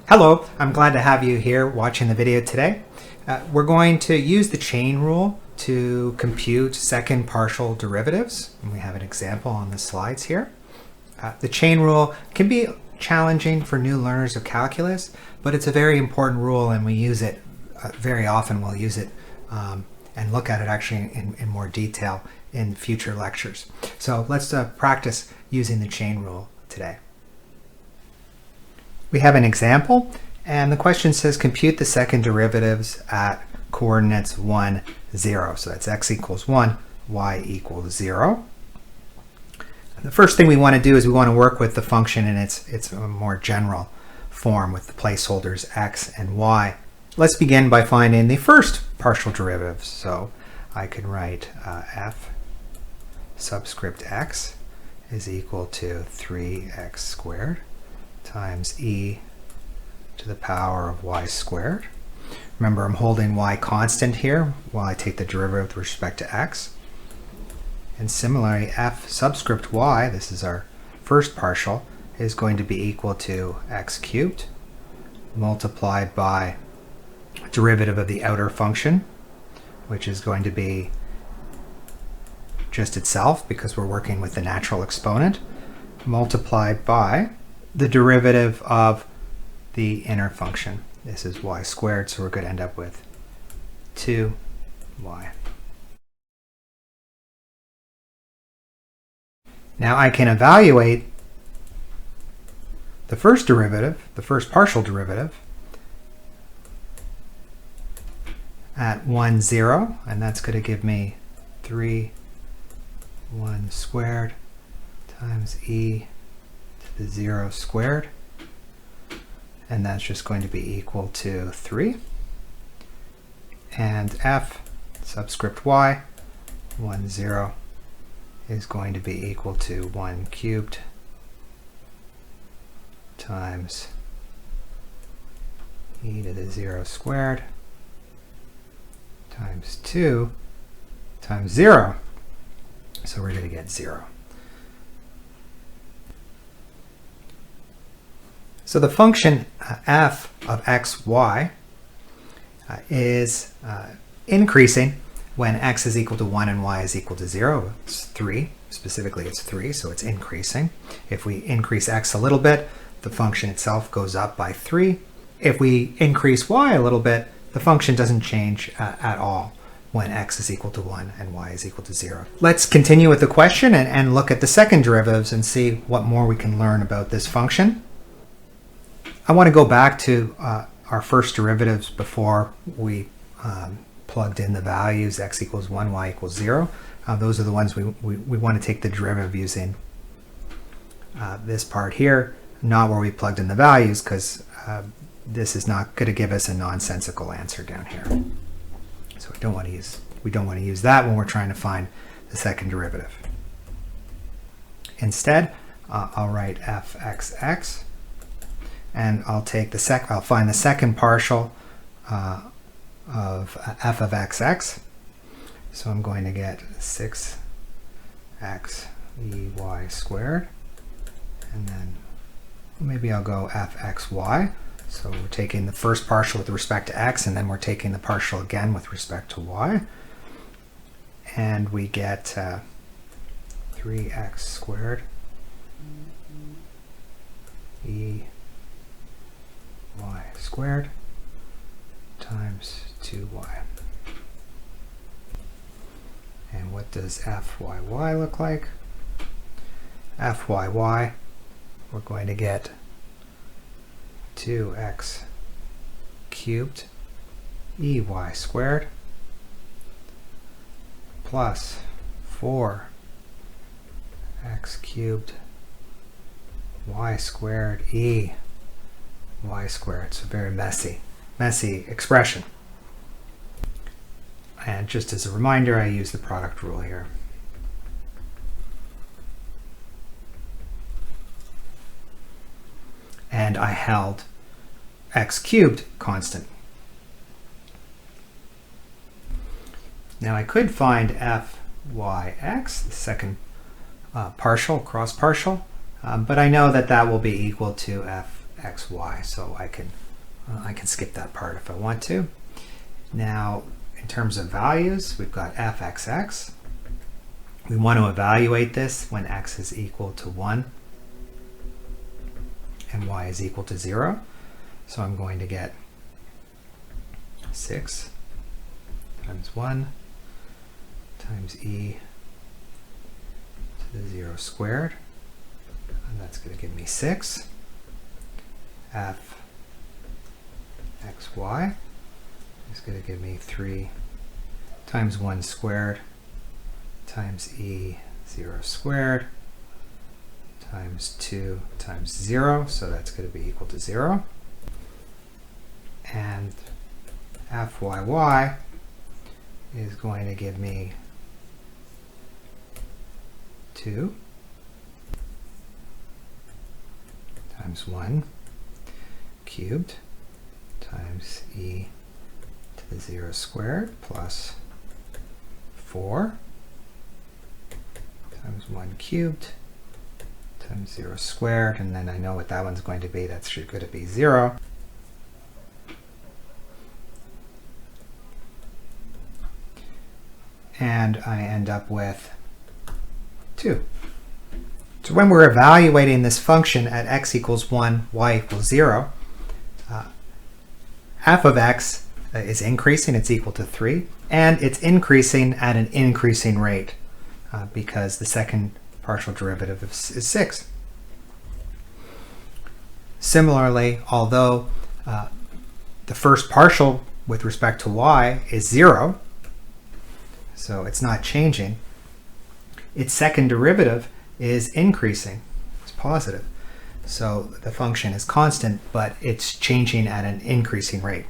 Hello, I'm glad to have you here watching the video today. We're going to use the chain rule to compute second partial derivatives. And we have an example on the slides here. The chain rule can be challenging for new learners of calculus, but it's a very important rule and we use it very often. We'll use it and look at it actually in more detail in future lectures. So let's practice using the chain rule today. We have an example, and the question says compute the second derivatives at coordinates 1, 0. So that's x equals 1, y equals 0. And the first thing we want to do is we want to work with the function in its more general form with the placeholders x and y. Let's begin by finding the first partial derivatives. So I can write f subscript x is equal to 3x squared times e to the power of y squared. Remember, I'm holding y constant here while I take the derivative with respect to x. And similarly, f subscript y, this is our first partial, is going to be equal to x cubed multiplied by derivative of the outer function, which is going to be just itself because we're working with the natural exponent, multiplied by the derivative of the inner function. This is y squared, so we're going to end up with 2y. Now I can evaluate the first derivative, the first partial derivative, at 1, 0, and that's going to give me 3, 1 squared times e to the 0 squared, and that's just going to be equal to 3. And f subscript y, 1, 0, is going to be equal to 1 cubed times e to the 0 squared times 2 times 0. So we're going to get 0. So the function f of x, y is increasing when x is equal to 1 and y is equal to 0. It's 3. Specifically, it's 3, so it's increasing. If we increase x a little bit, the function itself goes up by 3. If we increase y a little bit, the function doesn't change at all when x is equal to 1 and y is equal to 0. Let's continue with the question and look at the second derivatives and see what more we can learn about this function. I want to go back to our first derivatives before we plugged in the values x equals 1, y equals 0. Those are the ones we want to take the derivative using this part here, not where we plugged in the values, because this is not going to give us a nonsensical answer down here. So we don't want to use that when we're trying to find the second derivative. Instead, I'll write fxx, and I'll find the second partial of f of xx. So I'm going to get 6x ey squared, and then maybe I'll go fxy. So we're taking the first partial with respect to x, and then we're taking the partial again with respect to y. And we get 3x squared e y squared times 2y. And what does fyy look like? Fyy, we're going to get 2x cubed ey squared plus 4x cubed y squared e y squared. It's a very messy expression. And just as a reminder, I use the product rule here. And I held x cubed constant. Now I could find fyx, the second partial, cross partial, but I know that that will be equal to xy. So I can skip that part if I want to. Now, in terms of values, we've got f(x)(x). We want to evaluate this when x is equal to 1 and y is equal to 0. So I'm going to get 6 times 1 times e to the 0 squared. And that's going to give me 6. F xy is going to give me 3 times 1 squared times e 0 squared times 2 times 0, so that's going to be equal to 0. And fyy is going to give me 2 times 1 cubed times e to the 0 squared plus 4 times 1 cubed times 0 squared, and then I know what that one's going to be. That's going to be 0. And I end up with 2. So when we're evaluating this function at x equals 1, y equals 0, f of x is increasing, it's equal to 3, and it's increasing at an increasing rate because the second partial derivative is 6. Similarly, although the first partial with respect to y is 0, so it's not changing, its second derivative is increasing, it's positive. So the function is constant, but it's changing at an increasing rate.